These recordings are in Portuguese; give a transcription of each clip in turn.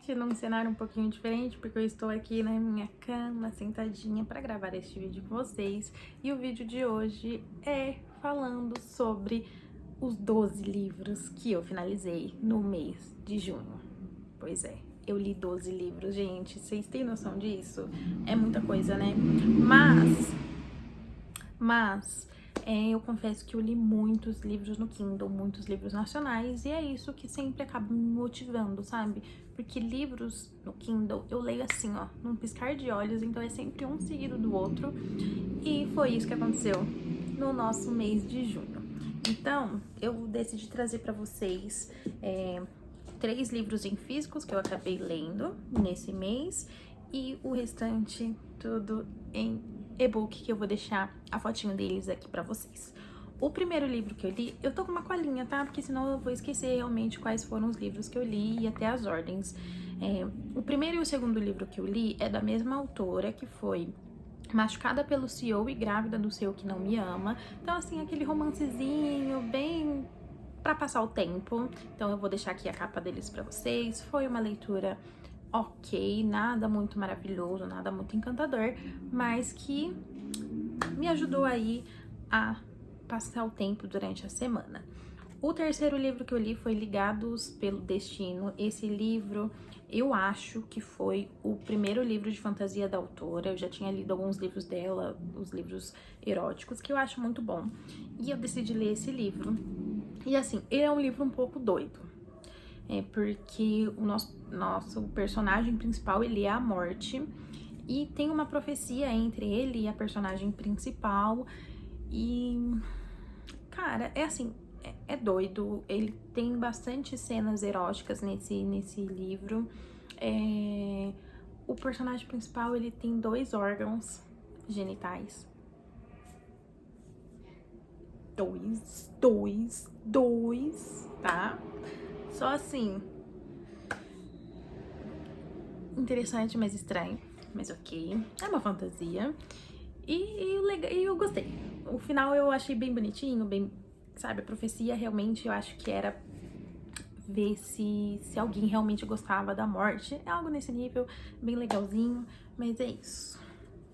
gente, num cenário um pouquinho diferente, porque eu estou aqui na minha cama, sentadinha, para gravar este vídeo com vocês. E o vídeo de hoje é falando sobre os 12 livros que eu finalizei no mês de junho. Pois é, eu li 12 livros, gente, vocês têm noção disso? É muita coisa, né? Mas eu confesso que eu li muitos livros no Kindle, muitos livros nacionais, e é isso que sempre acaba me motivando, sabe? Porque livros no Kindle eu leio assim, ó, num piscar de olhos, então é sempre um seguido do outro, e foi isso que aconteceu no nosso mês de junho. Então, eu decidi trazer pra vocês 3 livros em físicos que eu acabei lendo nesse mês, e o restante tudo em e-book, que eu vou deixar a fotinho deles aqui pra vocês. O primeiro livro que eu li, eu tô com uma colinha, tá? Porque senão eu vou esquecer realmente quais foram os livros que eu li e até as ordens. O primeiro e o segundo livro que eu li é da mesma autora, que foi Machucada pelo CEO e Grávida do Seu Que Não Me Ama. Então, assim, aquele romancezinho bem pra passar o tempo. Então, eu vou deixar aqui a capa deles pra vocês. Foi uma leitura ok, nada muito maravilhoso, nada muito encantador, mas que me ajudou aí a passar o tempo durante a semana. O terceiro livro que eu li foi Ligados pelo Destino. Esse livro, eu acho que foi o primeiro livro de fantasia da autora. Eu já tinha lido alguns livros dela, os livros eróticos, que eu acho muito bom. E eu decidi ler esse livro. E assim, ele é um livro um pouco doido. Porque o nosso personagem principal, ele é a morte, e tem uma profecia entre ele e a personagem principal, e, cara, é assim, é doido, ele tem bastante cenas eróticas nesse livro. O personagem principal, ele tem 2 órgãos genitais. Dois, tá? Só assim, interessante, mas estranho, mas ok. É uma fantasia. E eu gostei. O final eu achei bem bonitinho, bem, sabe, a profecia realmente eu acho que era ver se alguém realmente gostava da morte. É algo nesse nível, bem legalzinho, mas é isso.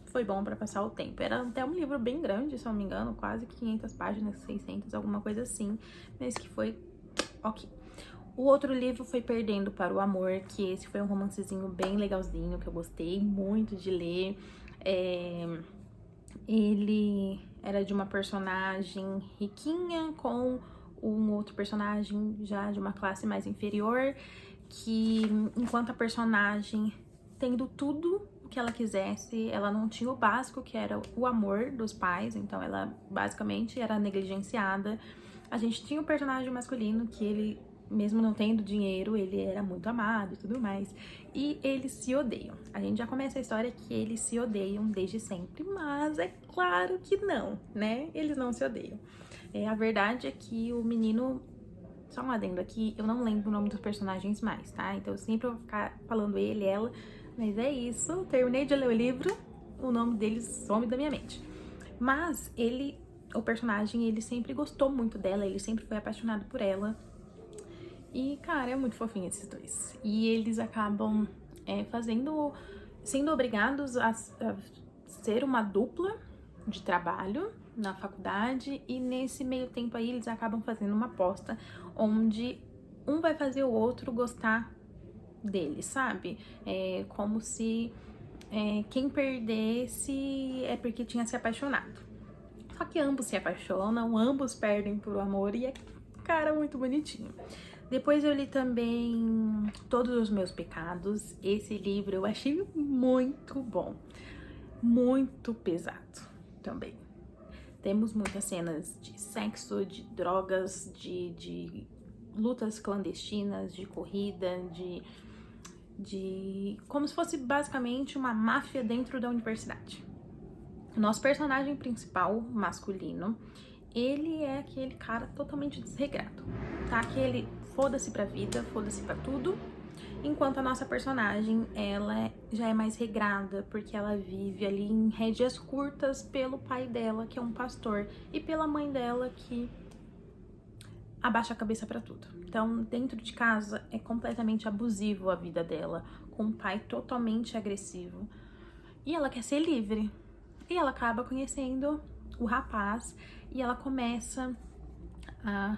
Foi bom pra passar o tempo. Era até um livro bem grande, se eu não me engano, quase 500 páginas, 600, alguma coisa assim, mas que foi ok. O outro livro foi Perdendo para o Amor, que esse foi um romancezinho bem legalzinho, que eu gostei muito de ler. Ele era de uma personagem riquinha com um outro personagem já de uma classe mais inferior, que enquanto a personagem tendo tudo o que ela quisesse, ela não tinha o básico, que era o amor dos pais, então ela basicamente era negligenciada. A gente tinha o personagem masculino que ele, mesmo não tendo dinheiro, ele era muito amado e tudo mais. E eles se odeiam. A gente já começa a história que eles se odeiam desde sempre, mas é claro que não, né? Eles não se odeiam. A verdade é que o menino... Só um adendo aqui, eu não lembro o nome dos personagens mais, tá? Então eu sempre vou ficar falando ele, ela, mas é isso. Terminei de ler o livro, o nome deles some da minha mente. Mas o personagem, ele sempre gostou muito dela, ele sempre foi apaixonado por ela. E, cara, é muito fofinho esses dois. E eles acabam sendo obrigados a ser uma dupla de trabalho na faculdade, e nesse meio tempo aí eles acabam fazendo uma aposta onde um vai fazer o outro gostar dele, sabe? É como se quem perdesse é porque tinha se apaixonado. Só que ambos se apaixonam, ambos perdem por amor, e é, cara, muito bonitinho. Depois eu li também Todos os Meus Pecados. Esse livro eu achei muito bom, muito pesado também. Temos muitas cenas de sexo, de drogas, de lutas clandestinas, de corrida, como se fosse basicamente uma máfia dentro da universidade. O nosso personagem principal, masculino, ele é aquele cara totalmente desregrado, tá? Que ele foda-se pra vida, foda-se pra tudo, enquanto a nossa personagem, ela já é mais regrada, porque ela vive ali em rédeas curtas pelo pai dela, que é um pastor, e pela mãe dela, que abaixa a cabeça pra tudo. Então, dentro de casa é completamente abusivo a vida dela, com um pai totalmente agressivo. E ela quer ser livre. E ela acaba conhecendo o rapaz e ela começa a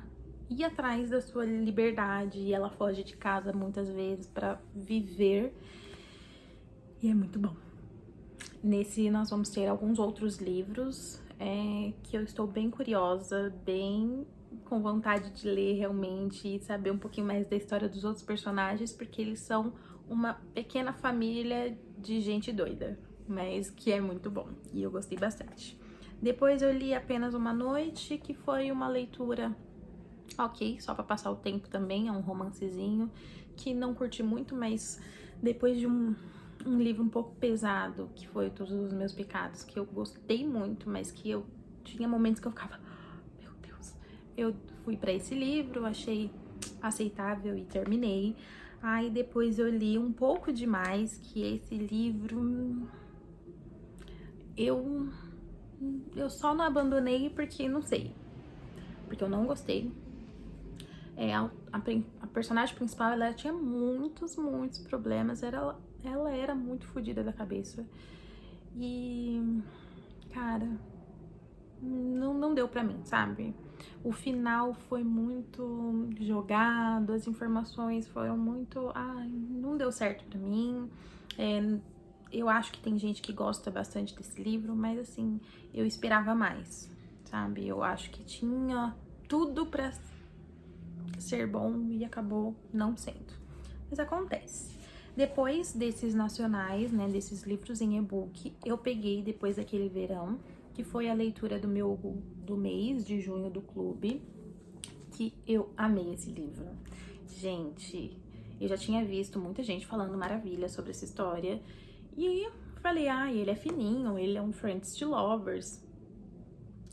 ir atrás da sua liberdade. E ela foge de casa muitas vezes pra viver. E é muito bom. Nesse nós vamos ter alguns outros livros que eu estou bem curiosa, bem com vontade de ler realmente e saber um pouquinho mais da história dos outros personagens, porque eles são uma pequena família de gente doida, mas que é muito bom e eu gostei bastante. Depois eu li Apenas Uma Noite, que foi uma leitura ok, só pra passar o tempo também, é um romancezinho que não curti muito, mas depois de um livro um pouco pesado, que foi Todos os Meus Pecados, que eu gostei muito, mas que eu tinha momentos que eu ficava, meu Deus. Eu fui pra esse livro, achei aceitável e terminei. Aí depois eu li Um Pouco Demais, que esse livro eu só não abandonei porque não sei, porque eu não gostei. A personagem principal, ela tinha muitos problemas, ela era muito fodida da cabeça. E, cara, não deu pra mim, sabe? O final foi muito jogado, as informações foram muito... Ai, não deu certo pra mim. Eu acho que tem gente que gosta bastante desse livro, mas assim, eu esperava mais, sabe? Eu acho que tinha tudo pra ser bom e acabou não sendo. Mas acontece. Depois desses nacionais, né, desses livros em e-book, eu peguei depois daquele verão, que foi a leitura do mês de junho do clube, que eu amei esse livro. Gente, eu já tinha visto muita gente falando maravilha sobre essa história e falei, ele é fininho, ele é um Friends to Lovers.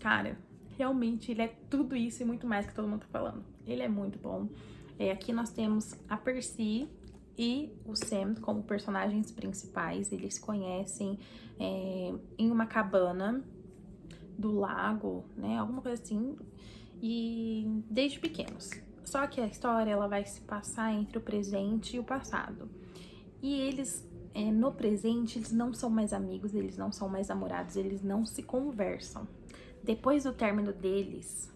Cara, realmente ele é tudo isso e muito mais que todo mundo tá falando. Ele é muito bom. Aqui nós temos a Percy e o Sam como personagens principais. Eles se conhecem em uma cabana do lago, né? Alguma coisa assim. E desde pequenos. Só que a história ela vai se passar entre o presente e o passado. E eles, no presente, eles não são mais amigos, eles não são mais namorados, eles não se conversam. Depois do término deles,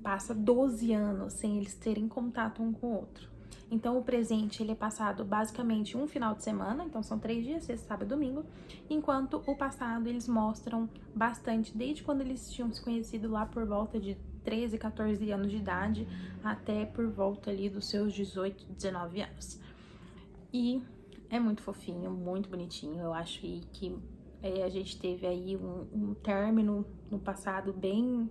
passa 12 anos sem eles terem contato um com o outro. Então, o presente, ele é passado basicamente um final de semana, então são 3 dias, sexta, sábado e domingo, enquanto o passado eles mostram bastante, desde quando eles tinham se conhecido lá por volta de 13, 14 anos de idade, até por volta ali dos seus 18, 19 anos. E é muito fofinho, muito bonitinho, eu acho que a gente teve aí um término no passado bem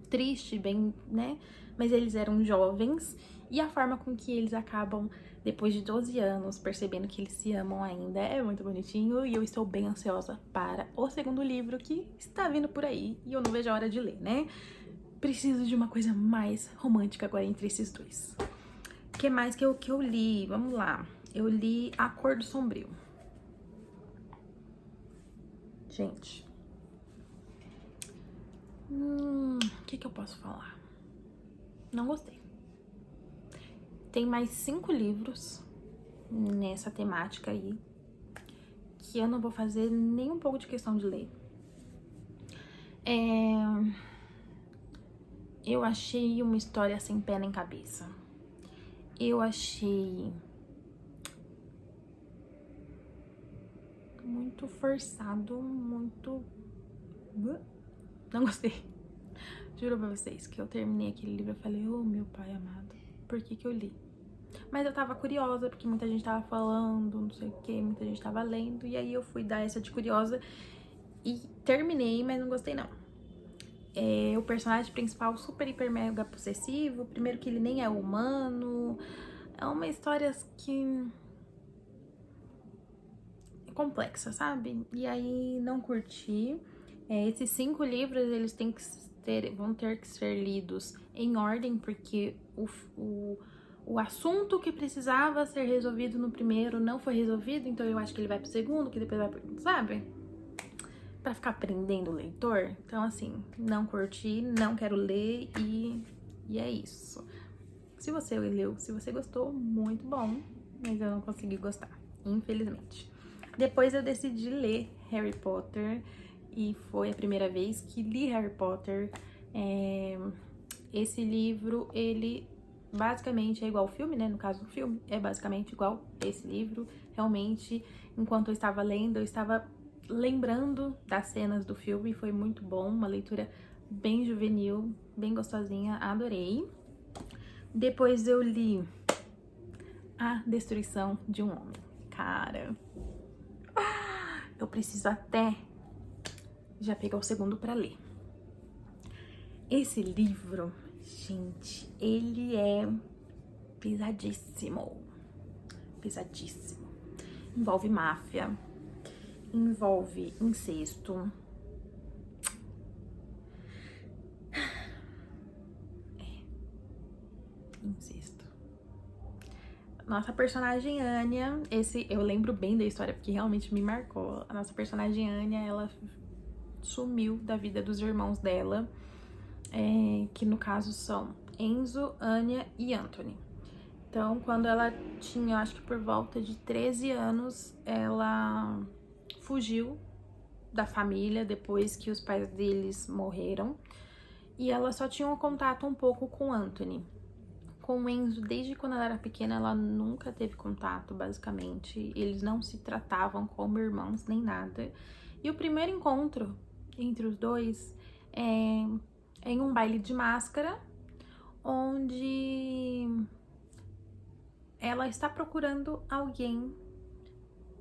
triste, bem, né? Mas eles eram jovens e a forma com que eles acabam, depois de 12 anos, percebendo que eles se amam ainda é muito bonitinho e eu estou bem ansiosa para o segundo livro que está vindo por aí e eu não vejo a hora de ler, né? Preciso de uma coisa mais romântica agora entre esses dois. O que mais que eu li? Vamos lá. Eu li A Cor do Sombrio. Gente, o que eu posso falar? Não gostei. Tem mais 5 livros nessa temática aí que eu não vou fazer nem um pouco de questão de ler. Eu achei uma história sem pé nem cabeça. Eu achei muito forçado, muito... Não gostei. Juro pra vocês que eu terminei aquele livro e falei, oh meu pai amado, por que eu li? Mas eu tava curiosa, porque muita gente tava falando, não sei o que, muita gente tava lendo, e aí eu fui dar essa de curiosa e terminei, mas não gostei não. O personagem principal super, hiper, mega possessivo, primeiro que ele nem é humano, é uma história que... complexa, sabe? E aí não curti. Esses 5 livros, eles vão ter que ser lidos em ordem, porque o assunto que precisava ser resolvido no primeiro não foi resolvido, então eu acho que ele vai pro segundo, que depois vai pro... sabe? Pra ficar prendendo o leitor. Então, assim, não curti, não quero ler e E é isso. Se você leu, se você gostou, muito bom, mas eu não consegui gostar, infelizmente. Depois eu decidi ler Harry Potter e foi a primeira vez que li Harry Potter. Esse livro, ele basicamente é igual ao filme, né? No caso, o filme é basicamente igual a esse livro. Realmente, enquanto eu estava lendo, eu estava lembrando das cenas do filme. Foi muito bom, uma leitura bem juvenil, bem gostosinha, adorei. Depois eu li A Destruição de um Homem. Cara, eu preciso até já pegar o segundo pra ler. Esse livro, gente, ele é pesadíssimo. Pesadíssimo. Envolve máfia, envolve incesto. Incesto. Nossa personagem Anya, eu lembro bem da história porque realmente me marcou. A nossa personagem Anya, ela sumiu da vida dos irmãos dela, que no caso são Enzo, Anya e Anthony. Então, quando ela tinha, acho que por volta de 13 anos, ela fugiu da família depois que os pais deles morreram. E ela só tinha um contato um pouco com Anthony. Com o Enzo, desde quando ela era pequena, ela nunca teve contato, basicamente. Eles não se tratavam como irmãos, nem nada. E o primeiro encontro entre os dois é em um baile de máscara, onde ela está procurando alguém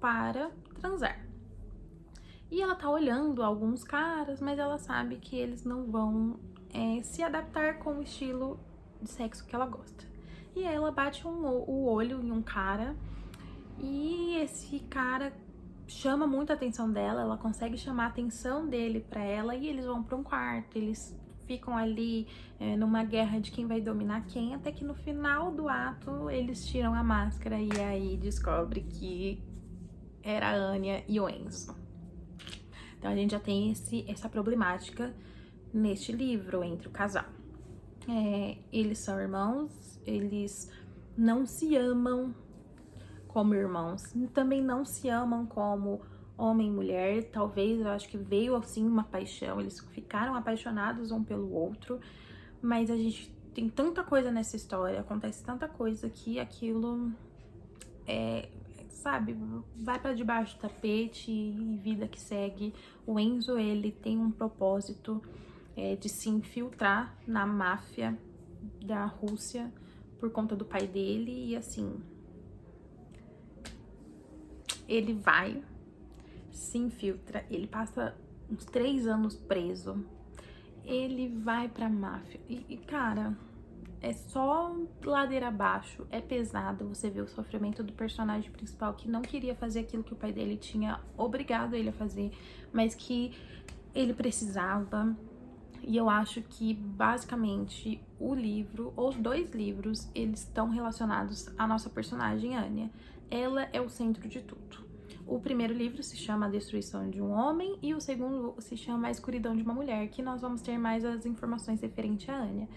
para transar. E ela tá olhando alguns caras, mas ela sabe que eles não vão se adaptar com o estilo de sexo que ela gosta. E aí ela bate o olho em um cara, e esse cara chama muito a atenção dela, ela consegue chamar a atenção dele pra ela, e eles vão pra um quarto, eles ficam ali numa guerra de quem vai dominar quem, até que no final do ato eles tiram a máscara e aí descobre que era a Anya e o Enzo. Então a gente já tem essa problemática neste livro entre o casal. Eles são irmãos, eles não se amam como irmãos, também não se amam como homem e mulher. Talvez, eu acho que veio assim uma paixão, eles ficaram apaixonados um pelo outro, mas a gente tem tanta coisa nessa história, acontece tanta coisa que aquilo sabe, vai pra debaixo do tapete e vida que segue. O Enzo, ele tem um propósito de se infiltrar na máfia da Rússia por conta do pai dele, e assim, ele vai, se infiltra, ele passa uns 3 anos preso, ele vai pra máfia, e cara, é só ladeira abaixo, é pesado. Você vê o sofrimento do personagem principal, que não queria fazer aquilo que o pai dele tinha obrigado ele a fazer, mas que ele precisava. E eu acho que, basicamente, o livro, os 2 livros, eles estão relacionados à nossa personagem, Anya. Ela é o centro de tudo. O primeiro livro se chama A Destruição de um Homem e o segundo se chama A Escuridão de uma Mulher, que nós vamos ter mais as informações referentes à Anya.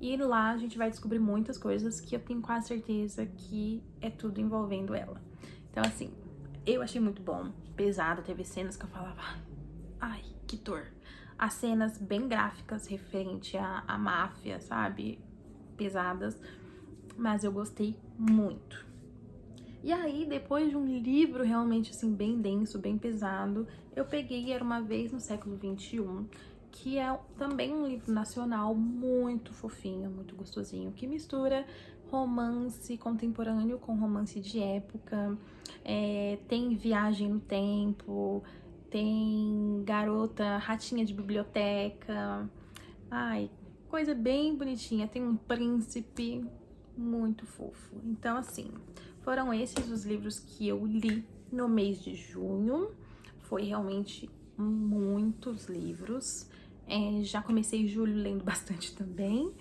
E lá a gente vai descobrir muitas coisas que eu tenho quase certeza que é tudo envolvendo ela. Então, assim, eu achei muito bom, pesado, teve cenas que eu falava, ai, que dor. As cenas bem gráficas referente à máfia, sabe? Pesadas, mas eu gostei muito. E aí, depois de um livro realmente, assim, bem denso, bem pesado, eu peguei Era Uma Vez no Século XXI, que é também um livro nacional muito fofinho, muito gostosinho, que mistura romance contemporâneo com romance de época, tem viagem no tempo, tem garota, ratinha de biblioteca, ai, coisa bem bonitinha, tem um príncipe muito fofo. Então, assim, foram esses os livros que eu li no mês de junho, foi realmente muitos livros. Já comecei julho lendo bastante também,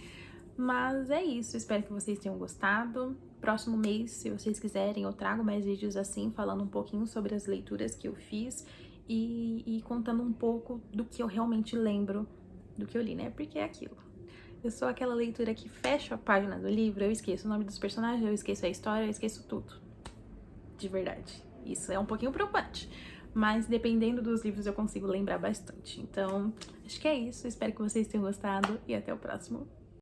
mas é isso, espero que vocês tenham gostado. Próximo mês, se vocês quiserem, eu trago mais vídeos assim, falando um pouquinho sobre as leituras que eu fiz e contando um pouco do que eu realmente lembro do que eu li, né? Porque é aquilo. Eu sou aquela leitura que fecha a página do livro, eu esqueço o nome dos personagens, eu esqueço a história, eu esqueço tudo. De verdade. Isso é um pouquinho preocupante. Mas dependendo dos livros eu consigo lembrar bastante. Então, acho que é isso. Espero que vocês tenham gostado e até o próximo